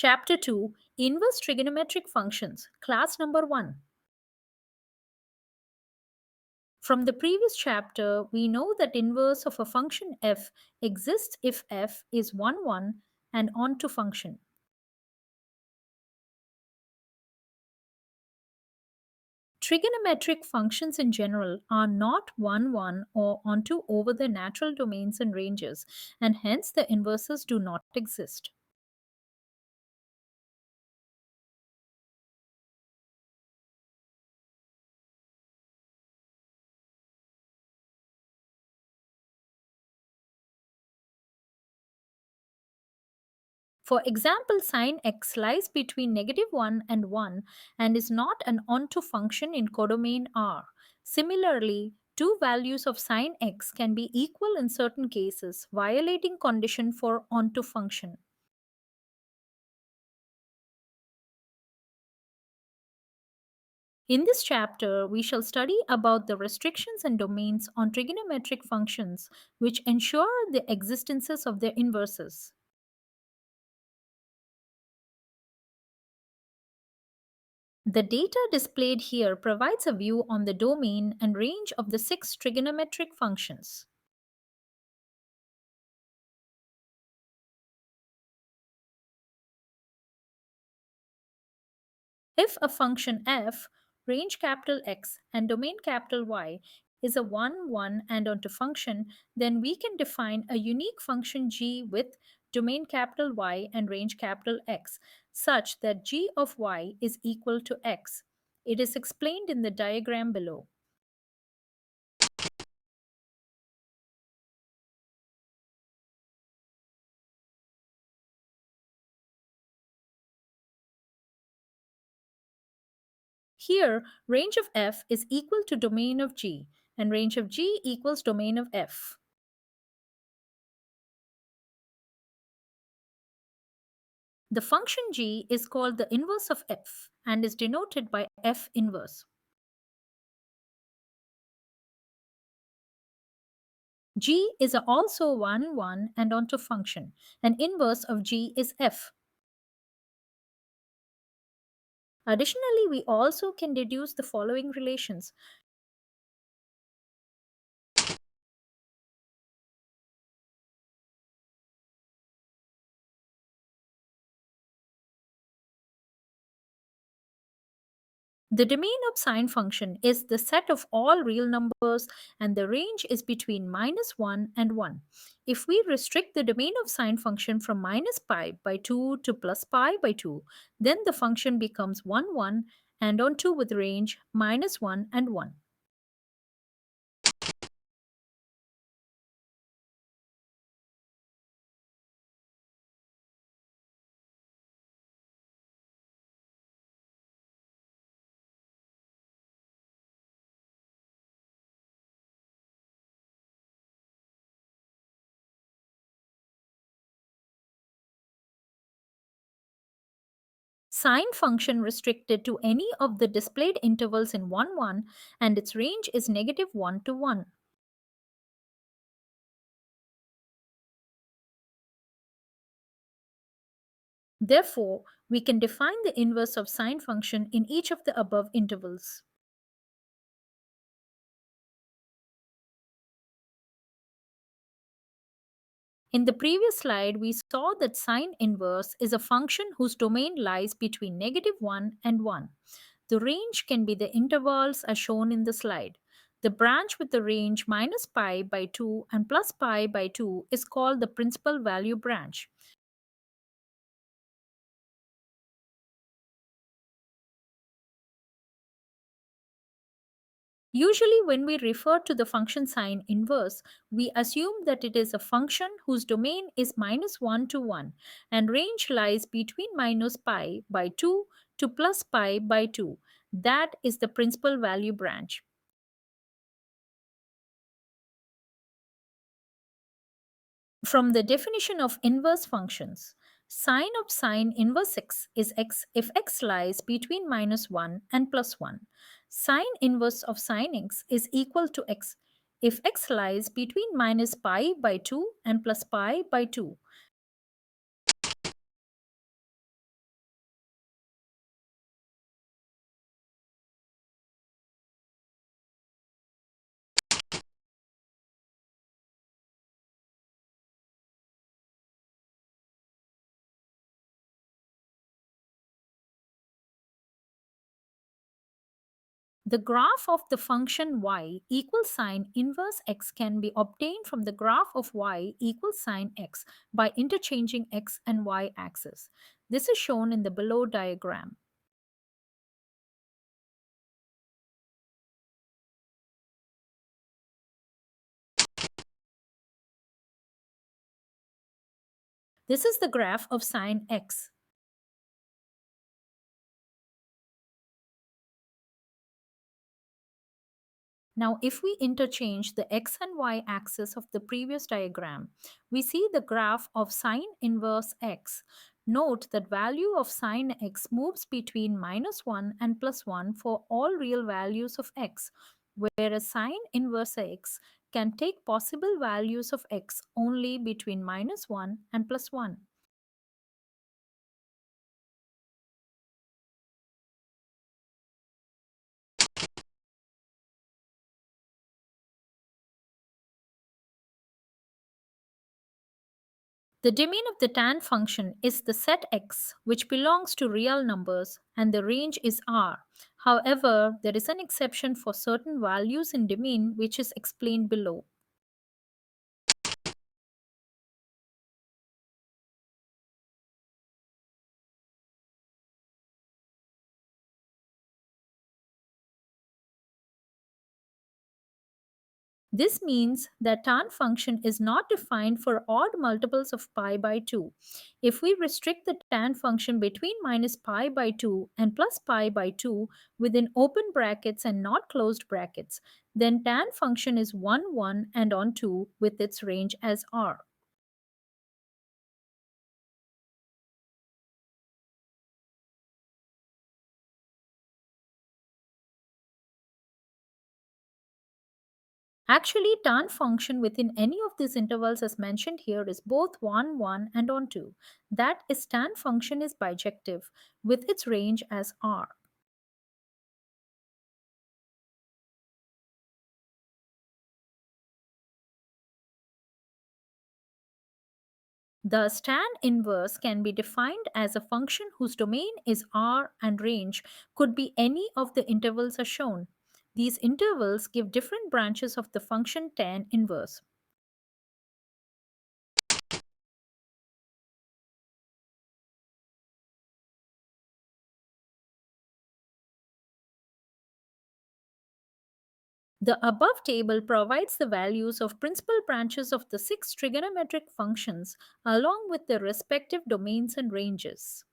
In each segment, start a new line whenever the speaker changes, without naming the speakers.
Chapter 2 Inverse Trigonometric Functions, Class Number 1. From the previous chapter, we know that inverse of a function f exists if f is 1, 1 and onto function. Trigonometric functions in general are not 1, 1 or onto over their natural domains and ranges, and hence the inverses do not exist. For example, sin x lies between -1 and 1 and is not an onto function in codomain R. Similarly, two values of sin x can be equal in certain cases, violating condition for onto function. In this chapter, we shall study about the restrictions and domains on trigonometric functions which ensure the existences of their inverses. The data displayed here provides a view on the domain and range of the six trigonometric functions. If a function f, range capital X and domain capital Y, is a 1, 1 and onto function, then we can define a unique function g with domain capital Y and range capital X, such that g of y is equal to x. It is explained in the diagram below. Here, range of f is equal to domain of g, and range of g equals domain of f. The function g is called the inverse of f and is denoted by f inverse. G is also 1, 1 and onto function, and inverse of g is f. Additionally, we also can deduce the following relations. The domain of sine function is the set of all real numbers and the range is between -1 and 1. If we restrict the domain of sine function from minus pi by 2 to plus pi by 2, then the function becomes 1, 1 and onto with range -1 and 1. Sine function restricted to any of the displayed intervals in 1, 1 and its range is -1 to 1. Therefore, we can define the inverse of sine function in each of the above intervals. In the previous slide, we saw that sine inverse is a function whose domain lies between -1 and 1. The range can be the intervals as shown in the slide. The branch with the range minus pi by 2 and plus pi by 2 is called the principal value branch. Usually, when we refer to the function sine inverse, we assume that it is a function whose domain is -1 to 1 and range lies between minus pi by 2 to plus pi by 2. That is the principal value branch. From the definition of inverse functions, sine of sine inverse is x if x lies between -1 and +1. Sine inverse of sine x is equal to x if x lies between minus pi by 2 and plus pi by 2. The graph of the function y equals sine inverse x can be obtained from the graph of y equals sine x by interchanging x and y axis. This is shown in the below diagram. This is the graph of sine x. Now, if we interchange the x and y axis of the previous diagram, we see the graph of sine inverse x. Note that value of sine x moves between -1 and +1 for all real values of x, whereas sine inverse x can take possible values of x only between -1 and +1. The domain of the tan function is the set x, which belongs to real numbers, and the range is R. However, there is an exception for certain values in domain, which is explained below. This means that tan function is not defined for odd multiples of pi by 2. If we restrict the tan function between minus pi by 2 and plus pi by 2 within open brackets and not closed brackets, then tan function is 1, 1 and on 2 with its range as R. Actually, tan function within any of these intervals as mentioned here is both 1, 1 and on 2. That is, tan function is bijective with its range as R. Thus, tan inverse can be defined as a function whose domain is R and range could be any of the intervals as shown. These intervals give different branches of the function tan inverse. The above table provides the values of principal branches of the 6 trigonometric functions along with their respective domains and ranges.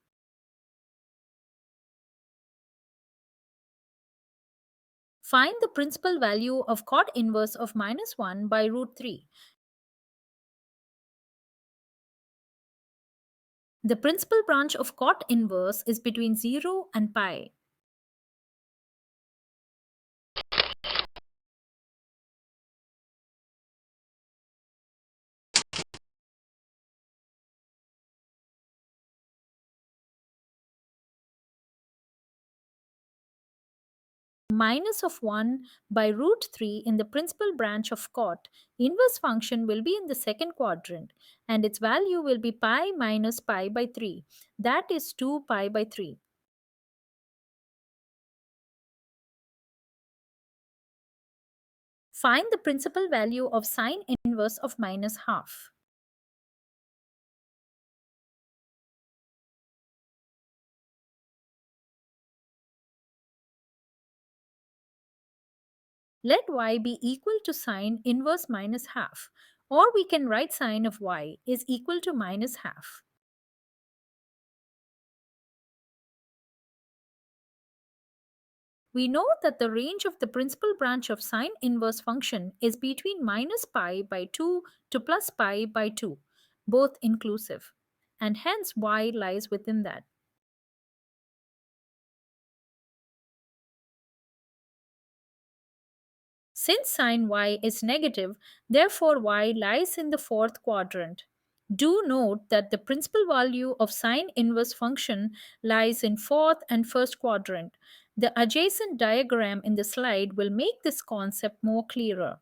Find the principal value of cot inverse of -1 by root 3. The principal branch of cot inverse is between 0 and pi. Minus of 1 by root 3 in the principal branch of cot, inverse function will be in the second quadrant and its value will be pi minus pi by 3. That is 2 pi by 3. Find the principal value of sine inverse of minus half. Let y be equal to sine inverse minus half, or we can write sine of y is equal to minus half. We know that the range of the principal branch of sine inverse function is between minus pi by 2 to plus pi by 2, both inclusive, and hence y lies within that. Since sine y is negative, therefore y lies in the fourth quadrant. Do note that the principal value of sine inverse function lies in fourth and first quadrant. The adjacent diagram in the slide will make this concept more clearer.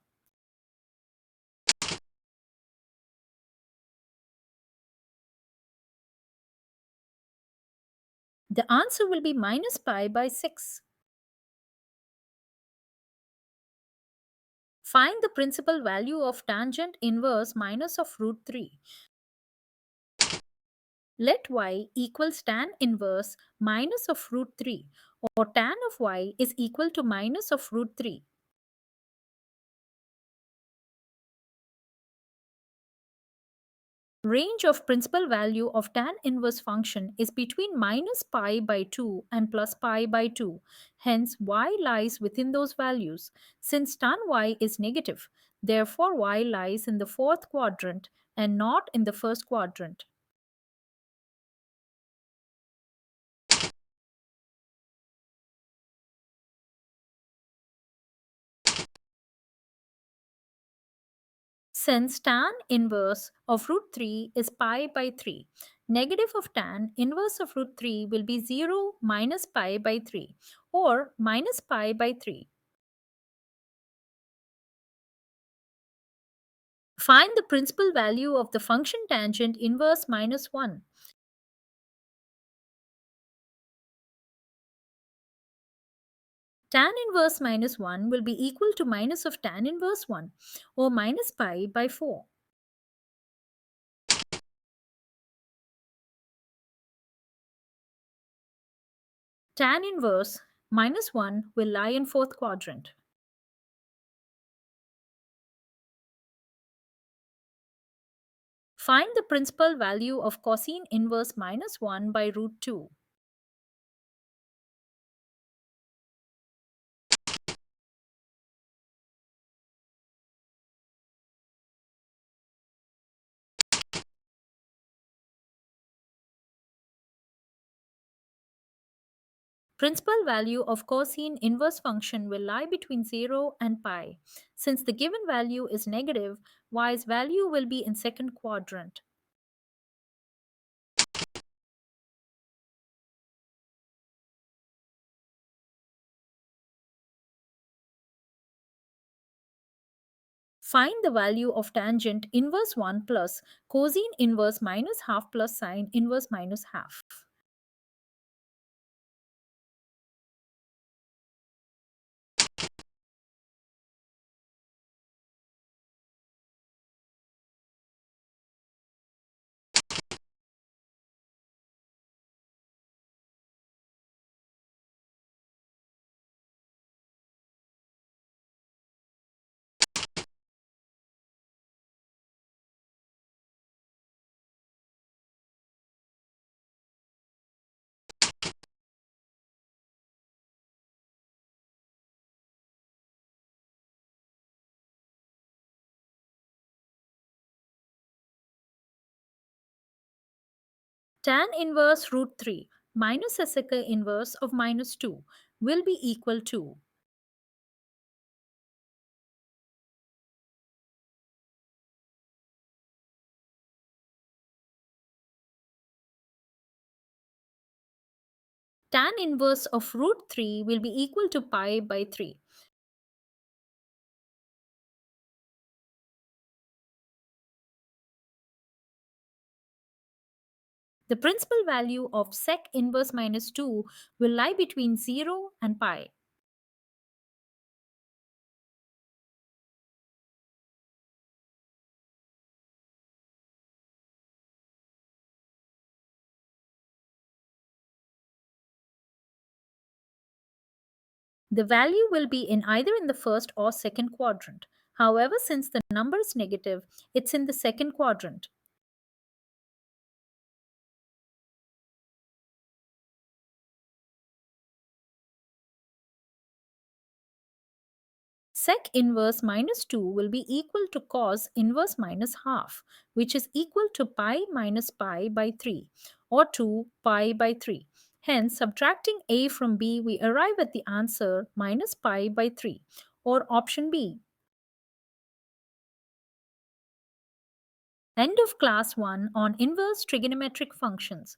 The answer will be minus pi by 6. Find the principal value of tangent inverse minus of root 3. Let y equals tan inverse minus of root 3, or tan of y is equal to minus of root 3. Range of principal value of tan inverse function is between minus pi by 2 and plus pi by 2. Hence, y lies within those values. Since tan y is negative, therefore y lies in the fourth quadrant and not in the first quadrant. Since tan inverse of root 3 is pi by 3, negative of tan inverse of root 3 will be 0 minus pi by 3 or minus pi by 3. Find the principal value of the function tangent inverse minus 1. Tan inverse minus 1 will be equal to minus of tan inverse 1 or minus pi by 4. Tan inverse minus 1 will lie in fourth quadrant. Find the principal value of cosine inverse minus 1 by root 2. Principal value of cosine inverse function will lie between 0 and pi. Since the given value is negative, y's value will be in second quadrant. Find the value of tangent inverse 1 plus cosine inverse minus half plus sine inverse minus half. Tan inverse root 3 minus a secant inverse of minus 2 will be equal to tan inverse of root 3 will be equal to pi by 3. The principal value of sec inverse minus 2 will lie between 0 and pi. The value will be in either in the first or second quadrant. However, since the number is negative, it's in the second quadrant. Sec inverse minus 2 will be equal to cos inverse minus half, which is equal to pi minus pi by 3, or 2 pi by 3. Hence, subtracting a from b, we arrive at the answer minus pi by 3, or option B. End of class 1 on inverse trigonometric functions.